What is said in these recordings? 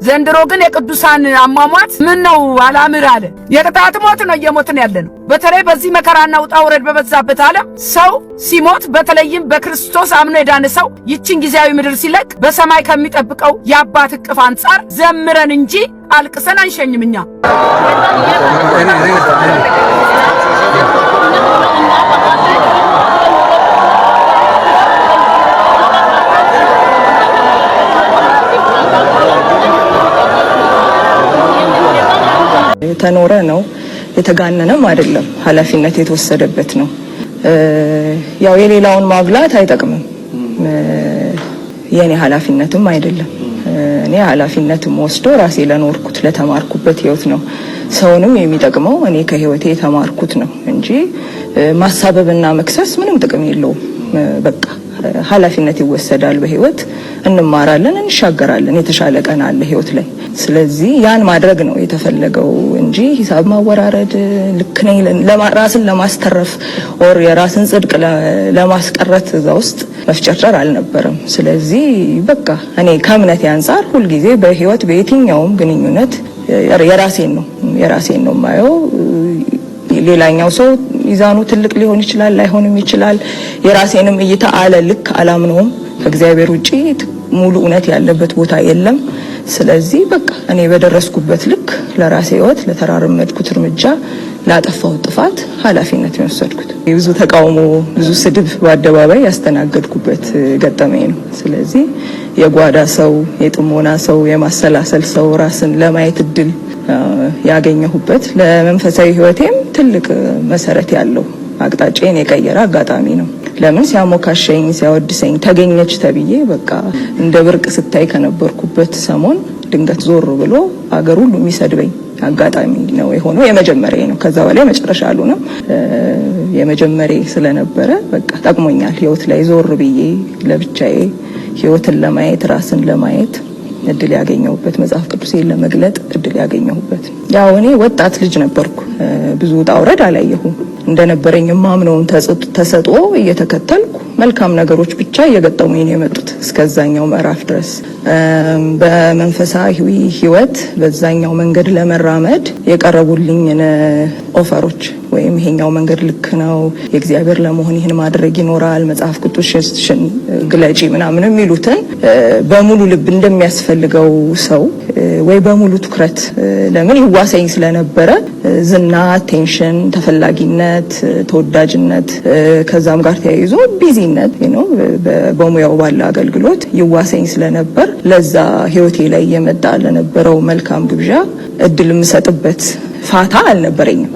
ዘንድሮ ግን የቅዱሳን አሟሟት ምን ነው አላምር አለ። የቅጣት ሞት ነው እየሞትን ያለነው። በተለይ በዚህ መከራና ውጣ ውረድ በበዛበት ዓለም ሰው ሲሞት በተለይም በክርስቶስ አምኖ የዳነ ሰው ይችን ጊዜያዊ ምድር ሲለቅ በሰማይ ከሚጠብቀው የአባት እቅፍ አንጻር ዘምረን እንጂ አልቅሰን አንሸኝም። እኛ የተኖረ ነው፣ የተጋነነም አይደለም፣ ኃላፊነት የተወሰደበት ነው። ያው የሌላውን ማብላት አይጠቅምም፣ የኔ ኃላፊነትም አይደለም። እኔ ኃላፊነትም ወስዶ ራሴ ለኖርኩት ለተማርኩበት ህይወት ነው። ሰውንም የሚጠቅመው እኔ ከህይወቴ የተማርኩት ነው እንጂ ማሳበብና መክሰስ ምንም ጥቅም የለውም። በቃ ኃላፊነት ይወሰዳል። በህይወት እንማራለን፣ እንሻገራለን። የተሻለ ቀን አለ ህይወት ላይ። ስለዚህ ያን ማድረግ ነው የተፈለገው እንጂ ሂሳብ ማወራረድ ልክ ነኝ ራስን ለማስተረፍ ኦር የራስን ጽድቅ ለማስቀረት እዛ ውስጥ መፍጨርጨር አልነበረም። ስለዚህ በቃ እኔ ከእምነቴ አንፃር ሁልጊዜ በህይወት በየትኛውም ግንኙነት የራሴን ነው ማየው። ሌላኛው ሰው ይዛኑ ትልቅ ሊሆን ይችላል፣ ላይሆንም ይችላል። የራሴንም እይታ ልክ አላምነውም። ከእግዚአብሔር ውጪ ሙሉ እውነት ያለበት ቦታ የለም። ስለዚህ በቃ እኔ በደረስኩበት ልክ ለራሴ ህይወት ለተራረመድኩት እርምጃ ላጠፋው ጥፋት ኃላፊነት የወሰድኩት ብዙ ተቃውሞ ብዙ ስድብ በአደባባይ ያስተናገድኩበት ገጠመኝ ነው። ስለዚህ የጓዳ ሰው የጥሞና ሰው የማሰላሰል ሰው ራስን ለማየት እድል ያገኘሁበት ለመንፈሳዊ ህይወቴም ትልቅ መሰረት ያለው አቅጣጫዬን የቀየረ አጋጣሚ ነው። ለምን ሲያሞካሸኝ ሲያወድሰኝ ተገኘች ተብዬ በቃ እንደ ብርቅ ስታይ ከነበርኩበት ሰሞን ድንገት ዞር ብሎ አገር ሁሉ የሚሰድበኝ አጋጣሚ ነው የሆነው። የመጀመሪያ ነው፣ ከዛ በላይ መጨረሻ አልሆነም። የመጀመሪያ ስለነበረ በቃ ጠቅሞኛል። ህይወት ላይ ዞር ብዬ ለብቻዬ ህይወትን ለማየት ራስን ለማየት እድል ያገኘሁበት መጽሐፍ ቅዱሴን ለመግለጥ እድል ያገኘሁበት። ያው እኔ ወጣት ልጅ ነበርኩ። ብዙ ውጣ ውረድ አላየሁም። እንደነበረኝ ማምነውን ተሰጥኦ እየተከተልኩ መልካም ነገሮች ብቻ እየገጠሙኝ ነው የመጡት እስከዛኛው ምዕራፍ ድረስ። በመንፈሳዊ ህይወት በዛኛው መንገድ ለመራመድ የቀረቡልኝ ኦፈሮች ወይም ይሄኛው መንገድ ልክ ነው፣ የእግዚአብሔር ለመሆን ይህን ማድረግ ይኖራል፣ መጽሐፍ ቅዱስሽን ግለጪ ምናምን የሚሉትን በሙሉ ልብ እንደሚያስፈልገው ሰው ወይ በሙሉ ትኩረት ለምን ይዋሰኝ ስለነበረ ዝና፣ ቴንሽን፣ ተፈላጊነት፣ ተወዳጅነት ከዛም ጋር ተያይዞ ቢዚነት በሙያው ባለ አገልግሎት ይዋሰኝ ስለነበር ለዛ ህይወቴ ላይ የመጣ ለነበረው መልካም ግብዣ እድል የምሰጥበት ፋታ አልነበረኝም።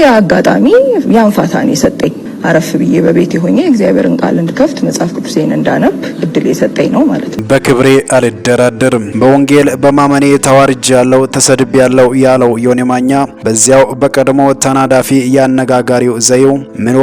ያ አጋጣሚ ያን ፋታ ነው የሰጠኝ። አረፍ ብዬ በቤት ሆኜ እግዚአብሔርን ቃል እንድከፍት መጽሐፍ ቅዱሴን እንዳነብ እድል የሰጠኝ ነው ማለት ነው። በክብሬ አልደራደርም፣ በወንጌል በማመኔ ተዋርጃለሁ፣ ተሰድቤያለሁ ያለው ዮኒ ማኛ በዚያው በቀድሞ ተናዳፊ ያነጋጋሪው ዘይው ምን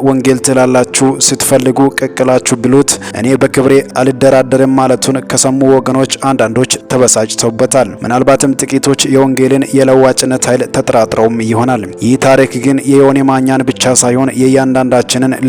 ወንጌል ትላላችሁ ስትፈልጉ ቀቅላችሁ ብሉት እኔ በክብሬ አልደራደርም ማለቱን ከሰሙ ወገኖች አንዳንዶች ተበሳጭተውበታል። ምናልባትም ጥቂቶች የወንጌልን የለዋጭነት ኃይል ተጠራጥረውም ይሆናል። ይህ ታሪክ ግን የዮኒ ማኛን ብቻ ሳይሆን የእያንዳንዳችንን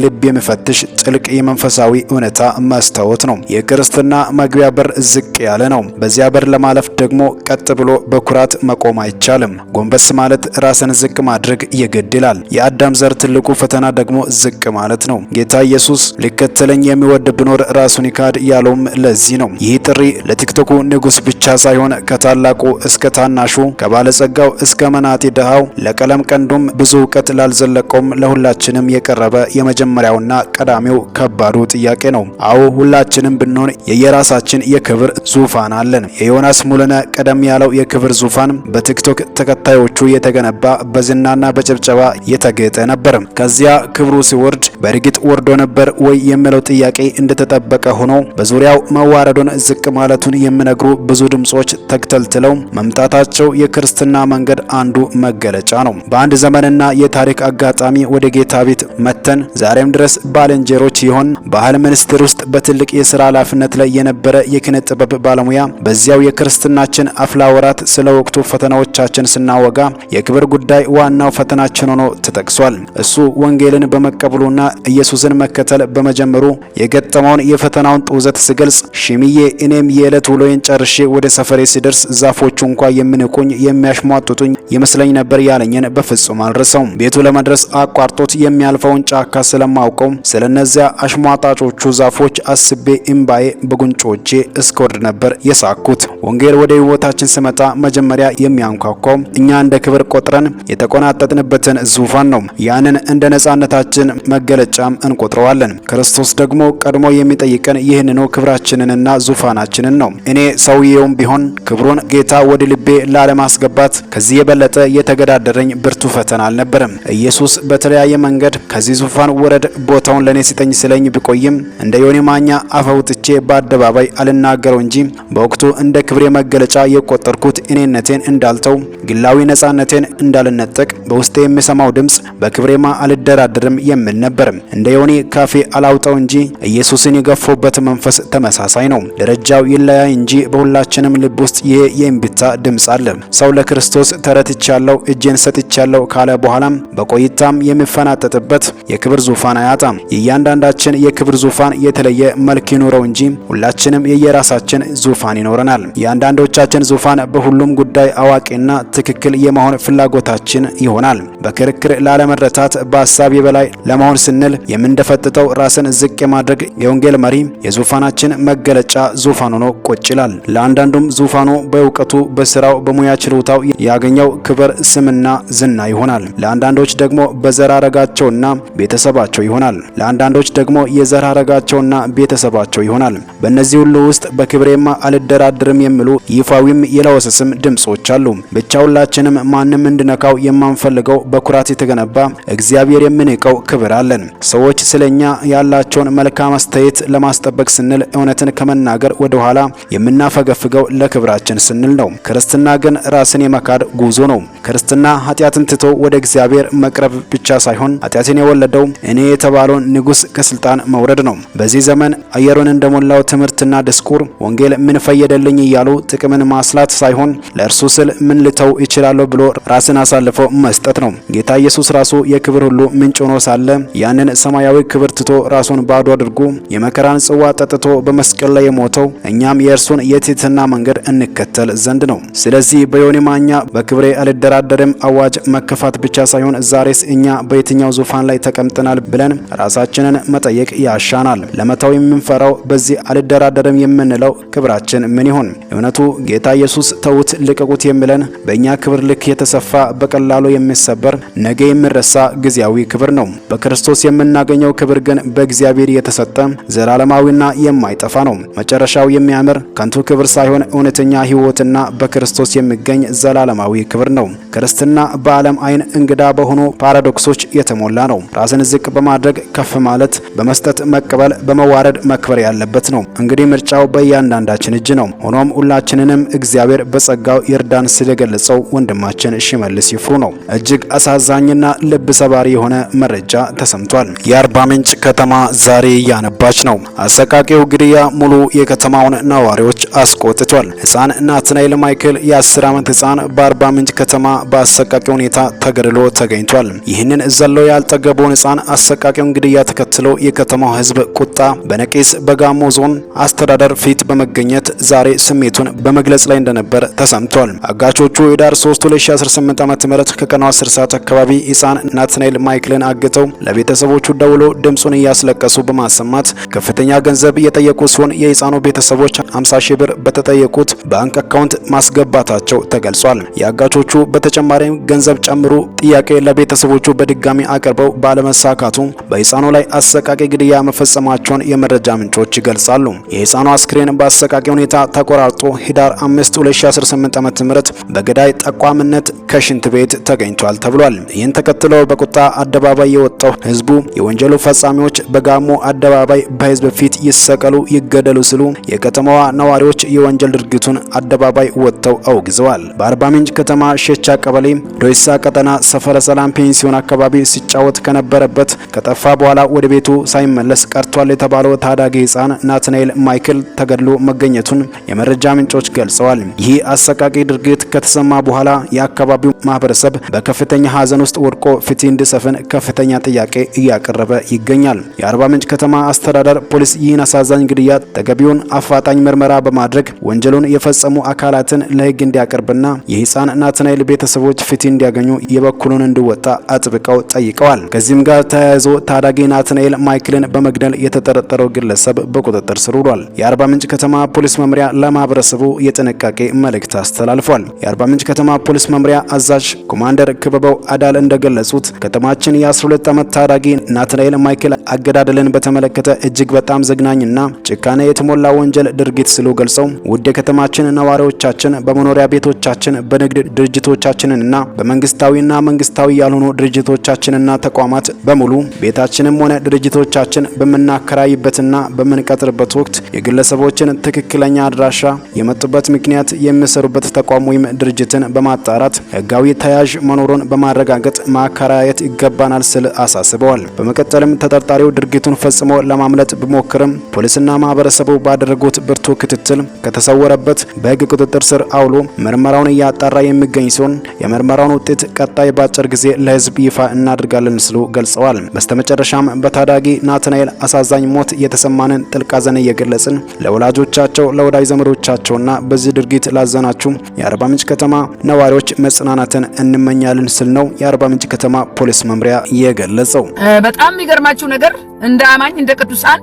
ልብ የሚፈትሽ ጥልቅ የመንፈሳዊ እውነታ መስታወት ነው። የክርስትና መግቢያ በር ዝቅ ያለ ነው። በዚያ በር ለማለፍ ደግሞ ቀጥ ብሎ በኩራት መቆም አይቻልም። ጎንበስ ማለት ራስን ዝቅ ማድረግ ይገድላል። የአዳም ዘር ትልቁ ፈተና ደግሞ ዝቅ ማለት ነው። ጌታ ኢየሱስ ሊከተለኝ የሚወድ ቢኖር ራሱን ይካድ ያለውም ለዚህ ነው። ይህ ጥሪ ለቲክቶኩ ንጉስ ብቻ ሳይሆን ከታላቁ እስከ ታናሹ ከባለጸጋው እስከ መናጢ ድሃው ለቀለም ቀንዱም ብዙ እውቀት ላልዘለቀውም ለሁላችንም የቀረበ የመጀመሪያውና ቀዳሚው ከባዱ ጥያቄ ነው። አዎ ሁላችንም ብንሆን የየራሳችን የክብር ዙፋን አለን። የዮናስ ሙሉነ ቀደም ያለው የክብር ዙፋን በቲክቶክ ተከታዮቹ የተገነባ በዝናና በጭብጨባ የተጌጠ ነበር። ከዚያ ክብሩ ሲወርድ በእርግጥ ወርዶ ነበር ወይ የሚለው ጥያቄ እንደተጠበቀ ሆኖ በዙሪያው መዋረዱን ዝቅ ማለቱን የሚነግሩ ብዙ ድምጾች ተከታትለው መምጣታቸው የክርስትና መንገድ አንዱ መገለጫ ነው። በአንድ ዘመንና የታሪክ አጋጣሚ ወደ ጌታ ቤት መተን ዛሬም ድረስ ባልንጀሮች ይሆን። ባህል ሚኒስቴር ውስጥ በትልቅ የሥራ ኃላፊነት ላይ የነበረ የኪነ ጥበብ ባለሙያ በዚያው የክርስትናችን አፍላ ወራት ስለ ወቅቱ ፈተናዎቻችን ስናወጋ የክብር ጉዳይ ዋናው ፈተናችን ሆኖ ተጠቅሷል። እሱ ወንጌልን በመቀበሉና ኢየሱስን መከተል በመጀመሩ የገጠመውን የፈተናውን ጡዘት ሲገልጽ ሽምዬ እኔም የዕለት ውሎዬን ጨርሼ ወደ ሰፈሬ ሲደርስ ዛፎቹ እንኳ የሚንቁኝ የሚያሽሟጥጡኝ ይመስለኝ ነበር ያለኝን በፍጹም አልረሳውም። ቤቱ ለመድረስ አቋርጦት የሚያልፈውን ጫካ ስለማውቀው ስለነዚያ አሽሟጣጮቹ ዛፎች አስቤ እምባዬ በጉንጮቼ እስከወርድ ነበር የሳኩት። ወንጌል ወደ ሕይወታችን ሲመጣ መጀመሪያ የሚያንኳኳው እኛ እንደ ክብር ቆጥረን የተቆናጠጥንበትን ዙፋን ነው። ያንን እንደ ነጻነታችን መገለጫም እንቆጥረዋለን። ክርስቶስ ደግሞ ቀድሞ የሚጠይቀን ይህንኑ ክብራችንንና ዙፋናችንን ነው። እኔ ሰውዬውም ቢሆን ክብሩን ጌታ ወደ ልቤ ላለማስገባት ከዚህ የበለጠ የተገዳደረኝ ብርቱ ፈተና አልነበረም። ኢየሱስ በተለያየ መንገድ ከዚህ ዙፋን ወረድ ቦታውን ለኔ ሲጠኝ ስለኝ ቢቆይም እንደ ዮኒ ማኛ አፈውጥቼ በአደባባይ አልናገረው እንጂ በወቅቱ እንደ ክብሬ መገለጫ የቆጠርኩት እኔነቴን እንዳልተው፣ ግላዊ ነጻነቴን እንዳልነጠቅ፣ በውስጤ የሚሰማው ድምጽ በክብሬማ አልደራደርም የሚል ነበር። እንደ ዮኒ ካፌ አላውጣው እንጂ ኢየሱስን የገፎበት መንፈስ ተመሳሳይ ነው። ደረጃው ይለያይ እንጂ በሁላችንም ልብ ውስጥ ይሄ የእምቢታ ድምጽ አለ። ሰው ለክርስቶስ ተረትቻለሁ እጄን ሰጥቻለሁ ካለ በኋላም በቆይታም የሚፈናጠጥበት የክብር ዙፋን አያጣም። የእያንዳንዳችን የክብር ዙፋን የተለየ መልክ ይኖረው እንጂ ሁላችንም የየራሳችን ዙፋን ይኖረናል። የአንዳንዶቻችን ዙፋን በሁሉም ጉዳይ አዋቂና ትክክል የመሆን ፍላጎታችን ይሆናል። በክርክር ላለመረታት በሀሳብ የበላይ ለመሆን ስንል የምንደፈጥጠው ራስን ዝቅ የማድረግ የወንጌል መሪ የዙፋናችን መገለጫ ዙፋን ሆኖ ቁጭ ይላል። ለአንዳንዱም ዙፋኑ በእውቀቱ በስራው በሙያ ችሎታው ያገኘው ክብር ስምና ዝና ይሆናል። ለአንዳንዶች ደግሞ በዘር ሐረጋቸውና ቤተሰባቸው ይሆናል። ለአንዳንዶች ደግሞ የዘር ሐረጋቸውና ቤተሰባቸው ይሆናል። በእነዚህ ሁሉ ውስጥ በክብሬማ አልደራደርም የሚሉ ይፋዊም የለወሰስም ድምጾች አሉ። ብቻ ሁላችንም ማንም እንድነካው የማንፈልገው በኩራት የተገነባ እግዚአብሔር የምንቀው ክብር አለን። ሰዎች ስለኛ ያላቸውን መልካም አስተያየት ለማስጠበቅ ስንል እውነትን ከመናገር ወደ ኋላ የምናፈገፍገው ለክብራችን ስንል ነው። ክርስትና ግን ራስን የመካድ ጉዞ ነው። ክርስትና ኃጢአትን ትቶ ወደ እግዚአብሔር መቅረብ ብቻ ሳይሆን ኃጢአትን የወለደው እኔ የተባለውን ንጉሥ ከስልጣን መውረድ ነው። በዚህ ዘመን አየሩን እንደሞላው ትምህርትና ድስኩር ወንጌል ምን ፈየደልኝ እያሉ ጥቅምን ማስላት ሳይሆን ለእርሱ ስል ምን ልተው ይችላለሁ ብሎ ራስን አሳልፎ መስጠት ነው። ጌታ ኢየሱስ ራሱ የክብር ሁሉ ምንጭ ሆኖ ሳለ ያንን ሰማያዊ ክብር ትቶ ራሱን ባዶ አድርጎ የመከራን ጽዋ ጠጥቶ በመስቀል ላይ የሞተው እኛም የእርሱን የትህትና መንገድ እንከተል ዘንድ ነው። ስለዚህ በዮኒ ማኛ በክብሬ አልደራደርም አዋጅ መከፋት ብቻ ሳይሆን ዛሬስ እኛ በየትኛው ዙፋን ላይ ተቀምጠናል ብለን ራሳችንን መጠየቅ ያሻናል። ለመተው የምንፈራው በዚህ አልደራደርም የምንለው ክብራችን ምን ይሆን? እውነቱ ጌታ ኢየሱስ ተውት ልቀቁት የሚለን በእኛ ክብር ልክ የተሰፋ በቀላሉ የሚሰበር ነገ የሚረሳ ጊዜያዊ ክብር ነው። በክርስቶስ የምናገኘው ክብር ግን በእግዚአብሔር የተሰጠ ዘላለማዊና የማይጠፋ ነው። መጨረሻው የሚያምር ከንቱ ክብር ሳይሆን እውነተኛ ሕይወትና በክርስቶስ የሚገኝ ዘላለማዊ ክብር ነው። ክርስትና በዓለም አይን እንግዳ በሆኑ ፓራዶክሶች የተሞላ ነው። ራስን ዝቅ በማድረግ ከፍ ማለት፣ በመስጠት መቀበል፣ በመዋረድ መክበር ያለበት ነው። እንግዲህ ምርጫው በእያንዳንዳችን እጅ ነው። ሆኖም ሁላችንንም እግዚአብሔር በጸጋው ይርዳን ሲል የገለጸው ወንድማችን ሽመልስ ይፍሩ ነው። እጅግ አሳዛኝና ልብ ሰባሪ የሆነ መረጃ ተሰምቷል። የአርባ ምንጭ ከተማ ዛሬ እያነባች ነው። አሰቃቂው ግድያ ሙሉ የከተማውን ነዋሪዎች አስቆጥቷል። ሕፃን ናትናኤል ማይክል የ10 ዓመት ሕፃን በአርባ ምንጭ ከተማ በአሰቃቂ ሁኔታ ተገድሎ ተገኝቷል። ይህንን ዘሎ ያልጠገበውን ሕፃን አሰቃቂውን ግድያ ተከትሎ የከተማው ሕዝብ ቁጣ በነቂስ በጋሞ ዞን አስተዳደር ፊት በመገኘት ዛሬ ስሜቱን በመግለጽ ላይ እንደነበር ተሰምቷል። አጋቾቹ የዳር 3 2018 ዓ.ም ከቀኑ 10 ሰዓት አካባቢ ሕፃን ናትናኤል ማይክልን አግተው ለቤተሰቦቹ ደውሎ ድምጹን እያስለቀሱ በማሰማት ከፍተኛ ገንዘብ እየጠየቁ ሲሆን የሕፃኑ ቤተሰቦች 50 ሺህ ብር በተጠየቁት ባንክ አካውንት ማስገባታቸው ተገልጿል። የአጋቾቹ በተጨማሪም ገንዘብ ጨምሩ ጥያቄ ለቤተሰቦቹ በድጋሚ አቅርበው ባለመሳካቱ በሕፃኑ ላይ አሰቃቂ ግድያ መፈጸማቸውን የመረጃ ምንጮች ይገልጻሉ። የሕፃኑ አስክሬን በአሰቃቂ ሁኔታ ሁኔታ ተቆራርጦ ህዳር 5 2018 ዓ.ም በገዳይ ጠቋምነት ከሽንት ቤት ተገኝቷል ተብሏል። ይህን ተከትሎ በቁጣ አደባባይ የወጣው ህዝቡ የወንጀሉ ፈጻሚዎች በጋሞ አደባባይ በህዝብ ፊት ይሰቀሉ ይገደሉ ሲሉ የከተማዋ ነዋሪዎች የወንጀል ድርጊቱን አደባባይ ወጥተው አውግዘዋል። በአርባ ምንጭ ከተማ ሼቻ ቀበሌ ዶይሳ ቀጠና ሰፈረ ሰላም ፔንሲዮን አካባቢ ሲጫወት ከነበረበት ከጠፋ በኋላ ወደ ቤቱ ሳይመለስ ቀርቷል የተባለው ታዳጊ ህፃን ናትናኤል ማይክል ተገድሎ መገኘቱን የመረጃ ምንጮች ገልጸዋል። ይህ አሰቃቂ ድርጊት ከተሰማ በኋላ የአካባቢው ማህበረሰብ በከፍተኛ ሀዘን ውስጥ ወድቆ ፍትህ እንዲሰፍን ከፍተኛ ጥያቄ እያቀረበ ይገኛል። የአርባ ምንጭ ከተማ አስተዳደር ፖሊስ ይህን አሳዛኝ ግድያ ተገቢውን አፋጣኝ ምርመራ በማድረግ ወንጀሉን የፈጸሙ አካላትን ለህግ እንዲያቀርብና የህፃን ናትናኤል ቤተሰቦች ፍትህ እንዲያገኙ የበኩሉን እንዲወጣ አጥብቀው ጠይቀዋል። ከዚህም ጋር ተያይዞ ታዳጊ ናትናኤል ማይክልን በመግደል የተጠረጠረው ግለሰብ በቁጥጥር ስር ውሏል። የአርባ ምንጭ ከተማ ፖሊስ መምሪያ ለማህበረሰቡ የጥንቃቄ መልእክት አስተላልፏል። የአርባ ምንጭ ከተማ ፖሊስ መምሪያ አዛዥ ኮማንደር ክበበው አዳል እንደገለጹት ከተማችን የ12 ዓመት ታዳጊ ናትናኤል ማይክል አገዳደልን በተመለከተ እጅግ በጣም ዘግናኝና ጭካኔ የተሞላ ወንጀል ድርጊት ሲሉ ገልጸው ውድ የከተማችን ነዋሪዎቻችን በመኖሪያ ቤቶቻችን በንግድ ድርጅቶቻችንና በመንግስታዊና መንግስታዊ ያልሆኑ ድርጅቶቻችንና ተቋማት በሙሉ ቤታችንም ሆነ ድርጅቶቻችን በመናከራይበትና በመንቀጥርበት ወቅት የግለሰቦችን ትክክለኛ አድራሻ፣ የመጡበት ምክንያት፣ የሚሰሩበት ተቋም ወይም ድርጅትን በማጣራት ህጋዊ ተያዥ መኖሩን በማረጋገጥ ማከራየት ይገባናል ሲል አሳስበዋል። በመቀጠልም ተጠርጣሪው ድርጊቱን ፈጽሞ ለማምለጥ ቢሞክርም ፖሊስና ማህበረሰቡ ባደረጉት ብርቱ ክትትል ከተሰወረበት በህግ ቁጥጥር ስር አውሎ ምርመራውን እያጣራ የሚገኝ ሲሆን የምርመራውን ውጤት ቀጣይ በአጭር ጊዜ ለህዝብ ይፋ እናደርጋለን ሲሉ ገልጸዋል። በስተመጨረሻም በታዳጊ ናትናኤል አሳዛኝ ሞት የተሰማንን ጥልቅ ሐዘን እየገለጽን ለወላጆቻቸው፣ ለወዳጅ ዘመዶቻቸውና በዚህ ድርጊት ላዘናችሁ የአርባ ምንጭ ከተማ ነዋሪዎች መጽናናትን እንመኛለን ሲል ነው የአርባ ምንጭ ከተማ ፖሊስ መምሪያ የገለጸው። በጣም የሚገርማችሁ ነገር እንደ አማኝ እንደ ቅዱሳን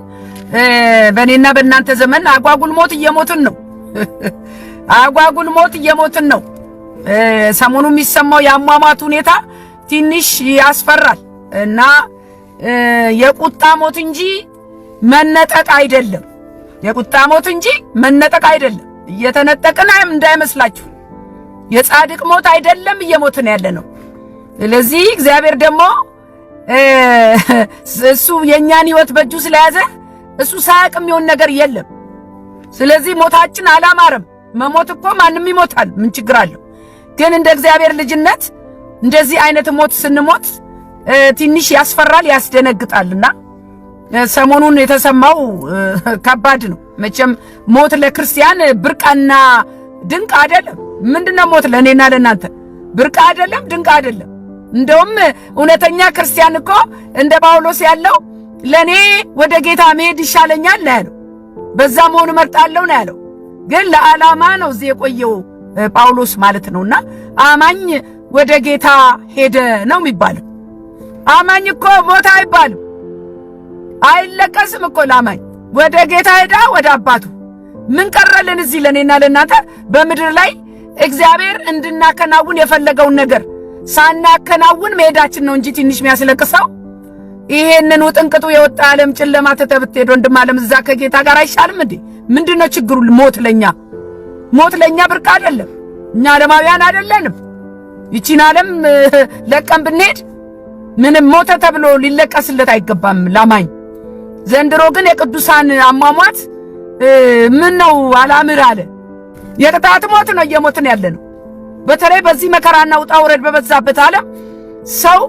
በእኔና በእናንተ ዘመን አጓጉል ሞት እየሞትን ነው። አጓጉል ሞት እየሞትን ነው። ሰሞኑ የሚሰማው የአሟሟት ሁኔታ ትንሽ ያስፈራል እና የቁጣ ሞት እንጂ መነጠቅ አይደለም። የቁጣ ሞት እንጂ መነጠቅ አይደለም። እየተነጠቅን እንዳይመስላችሁ። የጻድቅ ሞት አይደለም እየሞትን ያለ ነው። ስለዚህ እግዚአብሔር ደግሞ እሱ የኛን ህይወት በእጁ ስለያዘ እሱ ሳያውቅ የሚሆን ነገር የለም። ስለዚህ ሞታችን አላማረም። መሞት እኮ ማንም ይሞታል፣ ምን ችግር አለው? ግን እንደ እግዚአብሔር ልጅነት እንደዚህ አይነት ሞት ስንሞት ትንሽ ያስፈራል፣ ያስደነግጣልና ሰሞኑን የተሰማው ከባድ ነው። መቼም ሞት ለክርስቲያን ብርቅና ድንቅ አይደለም። ምንድነው ሞት ለኔና ለናንተ ብርቅ አይደለም፣ ድንቅ አይደለም። እንደውም እውነተኛ ክርስቲያን እኮ እንደ ጳውሎስ ያለው ለኔ ወደ ጌታ መሄድ ይሻለኛል ነው ያለው። በዛ መሆን እመርጣለሁ ነው ያለው። ግን ለዓላማ ነው እዚህ የቆየው ጳውሎስ ማለት ነውና አማኝ ወደ ጌታ ሄደ ነው የሚባለው። አማኝ እኮ ሞት አይባልም፣ አይለቀስም እኮ ለአማኝ። ወደ ጌታ ሄዳ ወደ አባቱ። ምን ቀረልን እዚህ ለኔና ለናንተ በምድር ላይ እግዚአብሔር እንድናከናውን የፈለገውን ነገር ሳናከናውን መሄዳችን ነው እንጂ ትንሽ የሚያስለቅሰው። ይሄንን ውጥንቅጡ የወጣ ዓለም ጨለማ ተተብትሄድ ወንድም ዓለም እዛ ከጌታ ጋር አይሻልም እንዴ? ምንድነው ችግሩ? ሞት ለኛ ብርቅ አይደለም። እኛ ዓለማውያን አይደለንም። ይቺን ዓለም ለቀን ብንሄድ ምንም ሞተ ተብሎ ሊለቀስለት አይገባም ላማኝ። ዘንድሮ ግን የቅዱሳን አሟሟት ምን ነው አላምር አለ። የቅጣት ሞት ነው እየሞትን ያለ ነው። በተለይ በዚህ መከራና ውጣ ውረድ በበዛበት ዓለም ሰው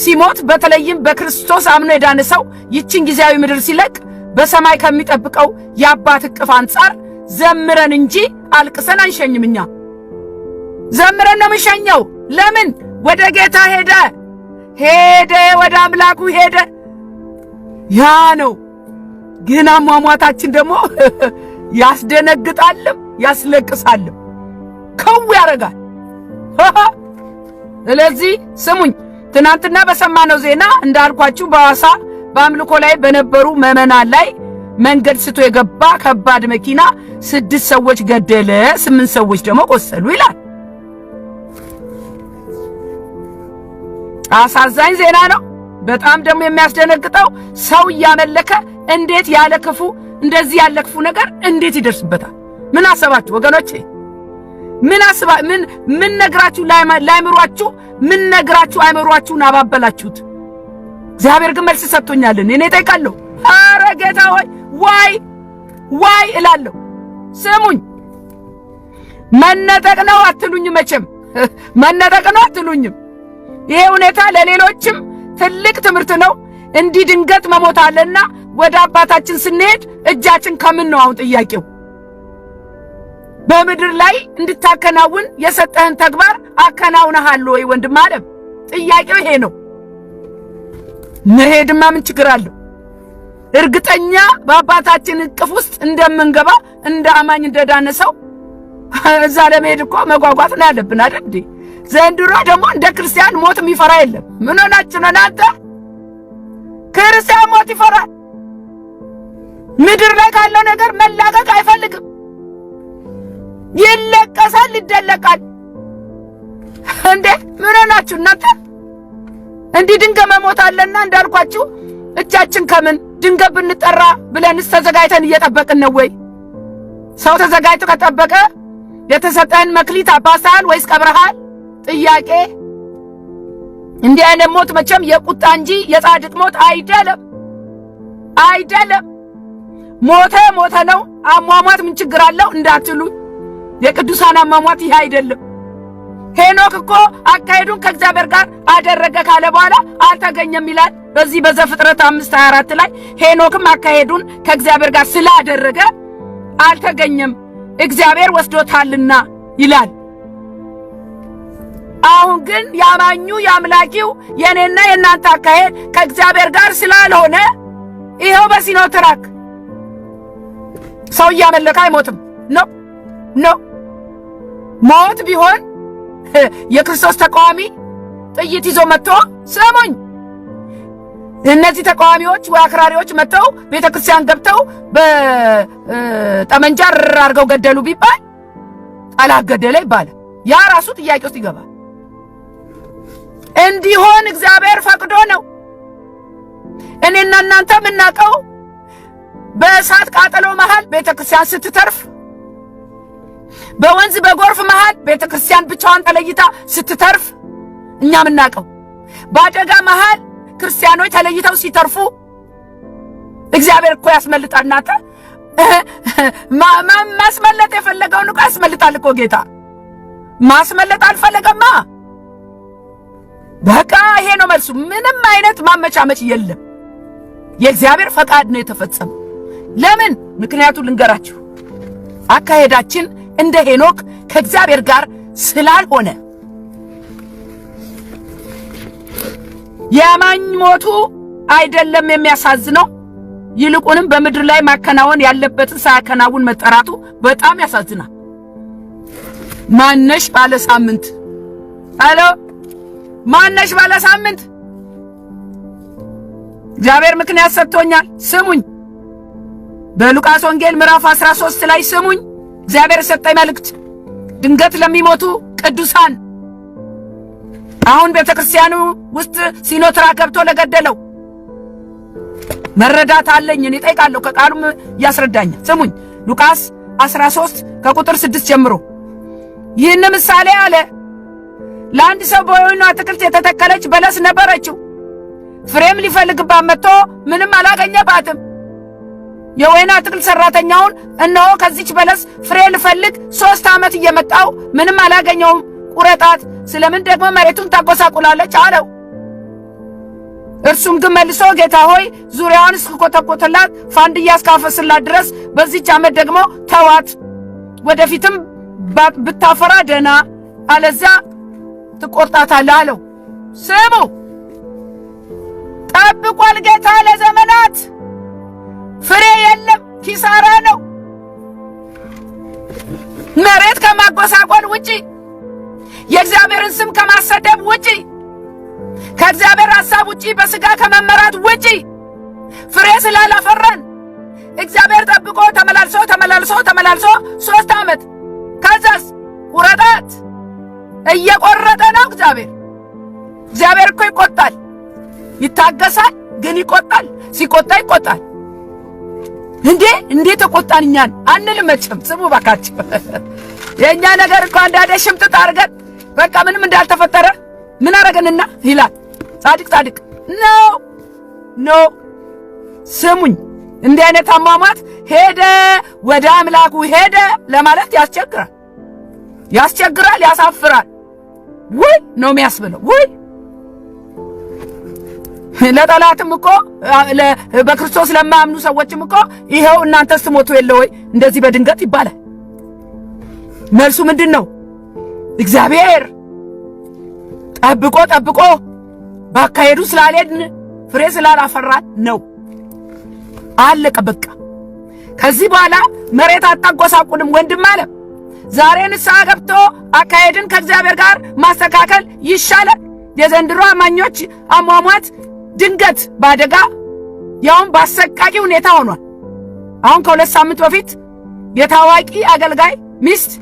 ሲሞት፣ በተለይም በክርስቶስ አምኖ የዳነ ሰው ይችን ጊዜያዊ ምድር ሲለቅ በሰማይ ከሚጠብቀው የአባት እቅፍ አንጻር ዘምረን እንጂ አልቅሰን አንሸኝም። እኛ ዘምረን ነው የምንሸኘው። ለምን? ወደ ጌታ ሄደ፣ ወደ አምላኩ ሄደ። ያ ነው። ግን አሟሟታችን ደግሞ ያስደነግጣልም ያስለቅሳልም ከው ያረጋል። ስለዚህ ስሙኝ፣ ትናንትና በሰማነው ዜና እንዳልኳችሁ በሐዋሳ በአምልኮ ላይ በነበሩ ምዕመናን ላይ መንገድ ስቶ የገባ ከባድ መኪና 6 ሰዎች ገደለ፣ 8 ሰዎች ደግሞ ቆሰሉ ይላል። አሳዛኝ ዜና ነው። በጣም ደግሞ የሚያስደነግጠው ሰው እያመለከ እንዴት ያለ ክፉ እንደዚህ ያለ ክፉ ነገር እንዴት ይደርስበታል? ምን አሰባችሁ ወገኖቼ? ምን ነግራችሁ ላይምሯችሁ ምን ነግራችሁ አይምሯችሁን አባበላችሁት? እግዚአብሔር ግን መልስ ሰጥቶኛል። እኔ እጠይቃለሁ፣ ኧረ ጌታ ሆይ ዋይ እላለሁ። ስሙኝ፣ መነጠቅ ነው አትሉኝ? መቼም መነጠቅ ነው አትሉኝም? ይሄ ሁኔታ ለሌሎችም ትልቅ ትምህርት ነው። እንዲህ ድንገት መሞት አለና ወደ አባታችን ስንሄድ እጃችን ከምን ነው? አሁን ጥያቄው በምድር ላይ እንድታከናውን የሰጠህን ተግባር አከናውነሃል ወይ ወንድም ዓለም? ጥያቄው ይሄ ነው። መሄድማ ምን ችግር አለው? እርግጠኛ በአባታችን እቅፍ ውስጥ እንደምንገባ እንደ አማኝ እንደዳነ ሰው እዛ ለመሄድ እኮ መጓጓት ነው ያለብን አይደል እንዴ? ዘንድሮ ደግሞ እንደ ክርስቲያን ሞት የሚፈራ የለም። ምን ሆናችሁ ነው እናንተ? ክርስቲያን ሞት ይፈራል። ምድር ላይ ካለው ነገር መላቀቅ አይፈልግም። ይለቀሳል፣ ይደለቃል። እንዴ ምን ሆናችሁ እናንተ? እንዲህ ድንገት መሞት አለና እንዳልኳችሁ እጃችን ከምን ድንገት ብንጠራ ብለንስ ተዘጋጅተን እየጠበቅን ነው ወይ? ሰው ተዘጋጅቶ ከጠበቀ የተሰጠህን መክሊት አባሳል ወይስ ቀብረሃል? ጥያቄ። እንዲህ አይነት ሞት መቼም የቁጣ እንጂ የጻድቅ ሞት አይደለም። ሞተ ነው። አሟሟት ምን ችግር አለው እንዳትሉ፣ የቅዱሳን አሟሟት ይሄ አይደለም። ሄኖክ እኮ አካሄዱን ከእግዚአብሔር ጋር አደረገ ካለ በኋላ አልተገኘም ይላል። በዚህ በዘፍጥረት 5:24 ላይ ሄኖክም አካሄዱን ከእግዚአብሔር ጋር ስላደረገ አልተገኘም፣ እግዚአብሔር ወስዶታልና ይላል። አሁን ግን ያማኙ ያምላኪው የኔና የናንተ አካሄድ ከእግዚአብሔር ጋር ስላልሆነ ይሄው በሲኖትራክ ሰው እያመለከ አይሞትም። ነው ሞት ቢሆን የክርስቶስ ተቃዋሚ ጥይት ይዞ መጥቶ ስሙኝ፣ እነዚህ ተቃዋሚዎች ወይ አክራሪዎች መጥተው ቤተክርስቲያን ገብተው በጠመንጃ አድርገው ገደሉ ቢባል ጠላት ገደለ ይባላል። ያ ራሱ ጥያቄ ውስጥ ይገባል። እንዲሆን እግዚአብሔር ፈቅዶ ነው። እኔና እናንተ የምናውቀው በእሳት ቃጠሎ መሃል ቤተክርስቲያን ስትተርፍ፣ በወንዝ በጎርፍ መሃል ቤተክርስቲያን ብቻዋን ተለይታ ስትተርፍ እኛ የምናውቀው፣ በአደጋ መሃል ክርስቲያኖች ተለይተው ሲተርፉ እግዚአብሔር እኮ ያስመልጣል። እናንተ ማስመለጥ የፈለገውን እኮ ያስመልጣል እኮ ጌታ። ማስመለጥ አልፈለገማ። በቃ ይሄ ነው መልሱ። ምንም አይነት ማመቻመች የለም። የእግዚአብሔር ፈቃድ ነው የተፈጸመው። ለምን? ምክንያቱ ልንገራችሁ። አካሄዳችን እንደ ሄኖክ ከእግዚአብሔር ጋር ስላልሆነ የአማኝ ሞቱ አይደለም የሚያሳዝነው፣ ይልቁንም በምድር ላይ ማከናወን ያለበትን ሳያከናውን መጠራቱ በጣም ያሳዝናል። ማነሽ ባለ ሳምንት አሎ፣ ማነሽ ባለ ሳምንት እግዚአብሔር ምክንያት ሰጥቶኛል። ስሙኝ፣ በሉቃስ ወንጌል ምዕራፍ 13 ላይ ስሙኝ። እግዚአብሔር ሰጠኝ መልእክት ድንገት ለሚሞቱ ቅዱሳን። አሁን ቤተክርስቲያኑ ውስጥ ሲኖትራ ገብቶ ለገደለው መረዳት አለኝ። እኔ እጠይቃለሁ፣ ከቃሉም ያስረዳኛል። ስሙኝ፣ ሉቃስ 13 ከቁጥር 6 ጀምሮ ይህን ምሳሌ አለ። ለአንድ ሰው በወይኑ አትክልት የተተከለች በለስ ነበረችው። ፍሬም ሊፈልግባት መጥቶ ምንም አላገኘባትም። የወይኑ አትክልት ሰራተኛውን እነሆ ከዚች በለስ ፍሬ ልፈልግ 3 ዓመት እየመጣው ምንም አላገኘውም፣ ቁረጣት፣ ስለምን ደግሞ መሬቱን ታጎሳቁላለች አለው። እርሱም ግን መልሶ ጌታ ሆይ ዙሪያውን እስክኮተኮትላት ፋንድያ እስካፈስላት ድረስ በዚች ዓመት ደግሞ ተዋት፣ ወደፊትም ብታፈራ ደህና፣ አለዚያ ትቆርጣታለህ አለው። ስሙ፣ ጠብቋል ጌታ ለዘመናት። ፍሬ የለም፣ ኪሳራ ነው። መሬት ከማጎሳቆል ውጪ፣ የእግዚአብሔርን ስም ከማሰደብ ውጪ፣ ከእግዚአብሔር ሐሳብ ውጪ፣ በሥጋ ከመመራት ውጪ ፍሬ ስላላፈራን እግዚአብሔር ጠብቆ ተመላልሶ 3 ዓመት ከዛስ ቁረጣት እየቆረጠ ነው እግዚአብሔር። እግዚአብሔር እኮ ይቆጣል፣ ይታገሳል፣ ግን ይቆጣል። ሲቆጣ ይቆጣል። እንዴ ተቆጣንኛን አንልመጭም። ስሙ ባካችሁ የኛ ነገር እኮ አንዳንዴ ሽምጥጥ አድርገን በቃ ምንም እንዳልተፈጠረ ምን አረገንና ይላል ጻድቅ ኖ ስሙኝ። እንዲህ አይነት አሟሟት ሄደ ወደ አምላኩ ሄደ ለማለት ያስቸግራል፣ ያሳፍራል። ወይ ነው የሚያስብለው። ወይ ለጠላትም እኮ በክርስቶስ ለማያምኑ ሰዎችም እኮ ይሄው እናንተስ ትሞቱ የለ ወይ እንደዚህ በድንገት ይባላል። መልሱ ምንድነው? እግዚአብሔር ጠብቆ ባካሄዱ ስላልሄድን ፍሬ ስላላፈራን ነው። አለቀ በቃ። ከዚህ በኋላ መሬት አታጎሳቁልም ወንድም አለ። ዛሬ ንስሐ ገብቶ አካሄድን ከእግዚአብሔር ጋር ማስተካከል ይሻላል። የዘንድሮ አማኞች አሟሟት ድንገት ባደጋ ያውም ባሰቃቂ ሁኔታ ሆኗል። አሁን ከ2 ሳምንት በፊት የታዋቂ አገልጋይ ሚስት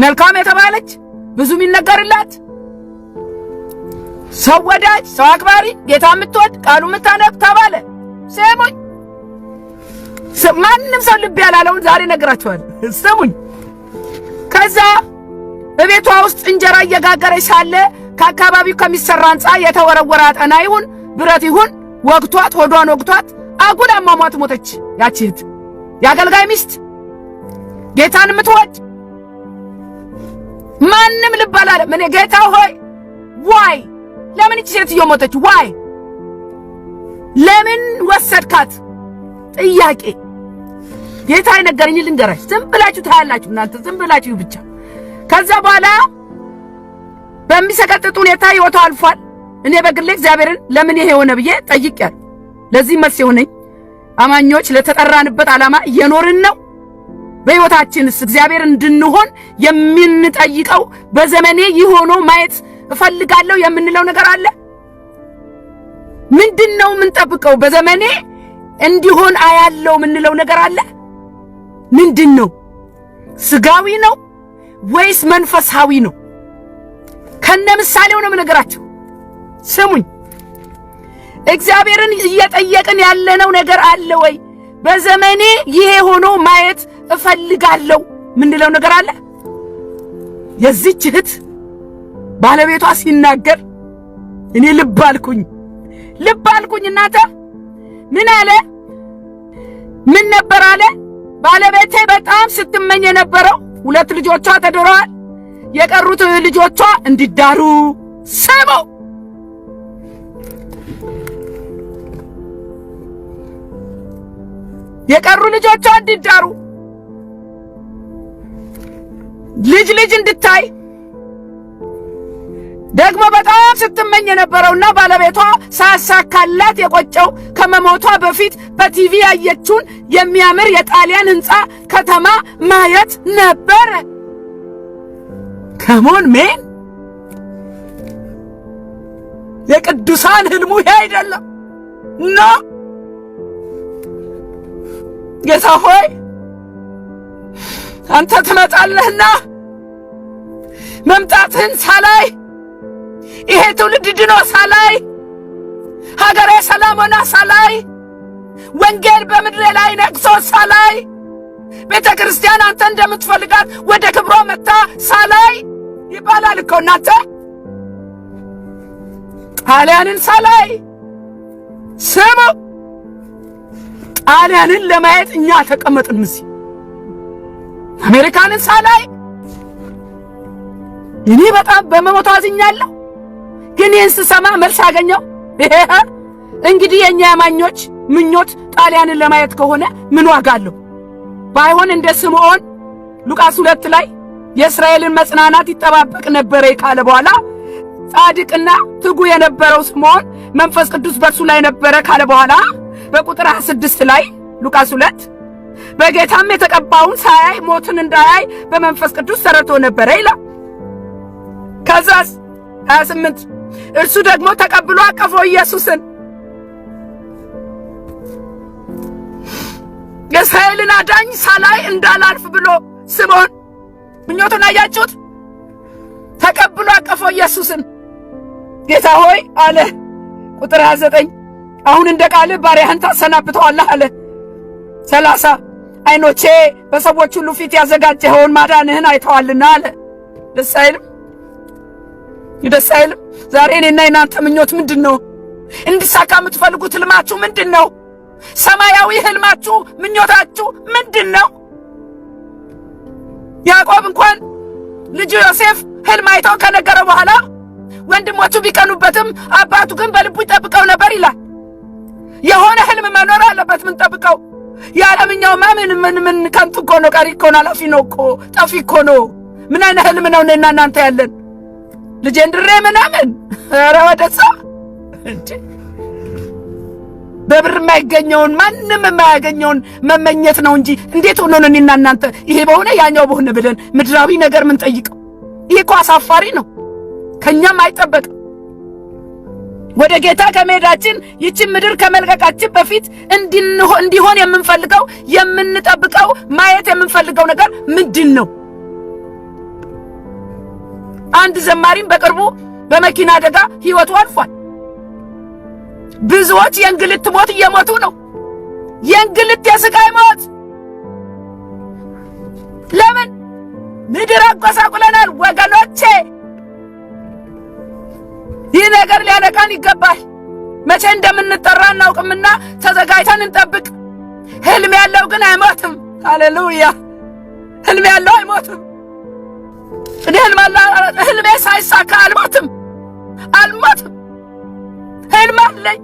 መልካም የተባለች ብዙ የሚነገርላት ሰው ወዳጅ፣ ሰው አክባሪ፣ ጌታ የምትወድ ቃሉ የምታነብ ተባለ። ስሙኝ፣ ማንም ሰው ልብ ያላለውን ዛሬ ነግራችኋል። ስሙኝ። ከዛ በቤቷ ውስጥ እንጀራ እየጋገረች ሳለ ከአካባቢው ከሚሰራ ህንጻ የተወረወረ አጠና ይሁን ብረት ይሁን ወግቷት ሆዷን ወግቷት አጉል አሟሟት ሞተች። ያቺ እህት የአገልጋይ ሚስት ጌታን የምትወድ ማንም ልብ አላለም። እኔ ጌታ ሆይ ዋይ ለምን እቺ ሴትዮ ሞተች? ዋይ ለምን ወሰድካት? ጥያቄ ጌታ ይነገረኝ ልንገራችሁ። ዝም ብላችሁ ታያላችሁ እናንተ ዝም ብላችሁ ብቻ። ከዛ በኋላ በሚሰቀጥጥ ሁኔታ ህይወቷ አልፏል። እኔ በግሌ እግዚአብሔርን ለምን ይሄ ሆነ ብዬ ጠይቄያለሁ። ለዚህ መልስ የሆነኝ አማኞች ለተጠራንበት ዓላማ እየኖርን ነው። በህይወታችንስ እግዚአብሔር እንድንሆን የምንጠይቀው በዘመኔ ይሆኖ ማየት እፈልጋለሁ የምንለው ነገር አለ? ምንድነው የምንጠብቀው? በዘመኔ እንዲሆን አያለው የምንለው ነገር አለ? ምንድነው? ስጋዊ ነው ወይስ መንፈሳዊ ነው? ከነ ምሳሌው ነው የምነግራችሁ። ስሙኝ፣ እግዚአብሔርን እየጠየቅን ያለነው ነገር አለ ወይ? በዘመኔ ይሄ ሆኖ ማየት እፈልጋለሁ ምንለው ነገር አለ? የዚህች እህት ባለቤቷ ሲናገር እኔ ልብ አልኩኝ። እናንተ ምን አለ? ምን ነበር አለ? ባለቤቴ በጣም ስትመኝ የነበረው 2 ልጆቿ ተድረዋል። የቀሩት ልጆቿ እንዲዳሩ ሰሙ። የቀሩ ልጆቿ እንዲዳሩ ልጅ እንድታይ ደግሞ በጣም ስትመኝ የነበረውና ባለቤቷ ሳሳካላት የቆጨው ከመሞቷ በፊት በቲቪ ያየችውን የሚያምር የጣሊያን ህንጻ ከተማ ማየት ነበር። ከሞን ሜን የቅዱሳን ህልሙ ይሄ አይደለም። ኖ ጌታ ሆይ አንተ ትመጣለህና መምጣትህን ሳላይ ይሄ ትውልድ ድኖ ሳላይ ሀገሬ ሰላም ሆና ሳላይ ወንጌል በምድር ላይ ነግሶ ሳላይ ቤተ ክርስቲያን አንተ እንደምትፈልጋት ወደ ክብሯ መጣ ሳላይ ይባላል እኮ እናንተ። ጣሊያንን ሳላይ ስሙ። ጣሊያንን ለማየት እኛ ተቀመጥን ምሲ አሜሪካንን ሳላይ እኔ በጣም በመሞቷ አዝኛለሁ። ግን ይህን ስሰማ መልስ አገኘው። እንግዲህ የኛ አማኞች ምኞት ጣሊያንን ለማየት ከሆነ ምን ዋጋ አለው? ባይሆን እንደ ስምዖን ሉቃስ 2 ላይ የእስራኤልን መጽናናት ይጠባበቅ ነበር ካለ በኋላ ጻድቅና ትጉ የነበረው ስምዖን መንፈስ ቅዱስ በእርሱ ላይ ነበረ ካለ በኋላ በቁጥር 26 ላይ ሉቃስ 2 በጌታም የተቀባውን ሳያይ ሞትን እንዳያይ በመንፈስ ቅዱስ ተረድቶ ነበረ ይላል። ከዛስ 28 እርሱ ደግሞ ተቀብሎ አቀፈው ኢየሱስን። የእስራኤልን አዳኝ ሳላይ እንዳላልፍ ብሎ ስምዖን ምኞቱን አያችሁት? ተቀብሎ አቀፈው ኢየሱስን። ጌታ ሆይ አለ ቁጥር 29 አሁን እንደ ቃልህ ባሪያህን ታሰናብተዋለህ አለ። 30 ዓይኖቼ በሰዎች ሁሉ ፊት ያዘጋጀኸውን ማዳንህን አይተዋልና አለ። ደስ አይልም? ደስ አይልም? ዛሬ እኔና እናንተ ምኞት ምንድነው? እንዲሳካ የምትፈልጉት ህልማችሁ ምንድነው? ሰማያዊ ህልማችሁ ምኞታችሁ ምንድነው? ያዕቆብ እንኳን ልጁ ዮሴፍ ህልም አይቶ ከነገረው በኋላ ወንድሞቹ ቢቀኑበትም አባቱ ግን በልቡ ይጠብቀው ነበር ይላል። የሆነ ህልም መኖር አለበት። ምን ጠብቀው? ያለምኛውማ ምን ከንቱ እኮ ነው፣ ቀሪ እኮ ነው፣ አላፊ ነው እኮ፣ ጠፊ እኮ ነው። ምን አይነት ህልም ነው እኔና እናንተ ያለን? ልጄን ድሬ ምናምን ኧረ ወደዛ እንዴ! በብር የማይገኘውን ማንም የማያገኘውን መመኘት ነው እንጂ እንዴት ሆኖ ነው እኔና እናንተ ይሄ በሆነ ያኛው በሆነ ብለን ምድራዊ ነገር ምን ጠይቀው? ይሄ እኮ አሳፋሪ ነው፣ ከኛም አይጠበቅም። ወደ ጌታ ከመሄዳችን ይችን ምድር ከመልቀቃችን በፊት እንዲሆን የምንፈልገው የምንጠብቀው ማየት የምንፈልገው ነገር ምንድነው? አንድ ዘማሪም በቅርቡ በመኪና አደጋ ህይወቱ አልፏል። ብዙዎች የእንግልት ሞት እየሞቱ ነው። የእንግልት የስቃይ ሞት። ለምን? ምድር አጎሳቁለናል ወገኖቼ። ይህ ነገር ሊያነቃን ይገባል። መቼ እንደምንጠራ እናውቅምና ተዘጋጅተን እንጠብቅ። ህልም ያለው ግን አይሞትም። ሃሌሉያ! ህልም ያለው አይሞትም። እኔ ህልሜ ሳይሳካ አልሞትም። ህልም አለኝ።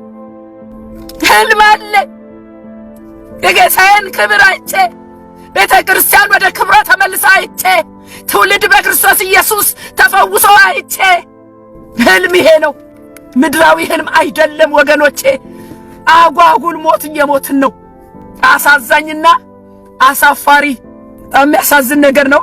የጌታዬን ክብር አይቼ ቤተ ክርስቲያን ወደ ክብሯ ተመልሳ አይቼ ትውልድ በክርስቶስ ኢየሱስ ተፈውሶ አይቼ ህልም ይሄ ነው። ምድራዊ ህልም አይደለም ወገኖቼ። አጓጉል ሞት እየሞትን ነው። አሳዛኝና አሳፋሪ በጣም የሚያሳዝን ነገር ነው።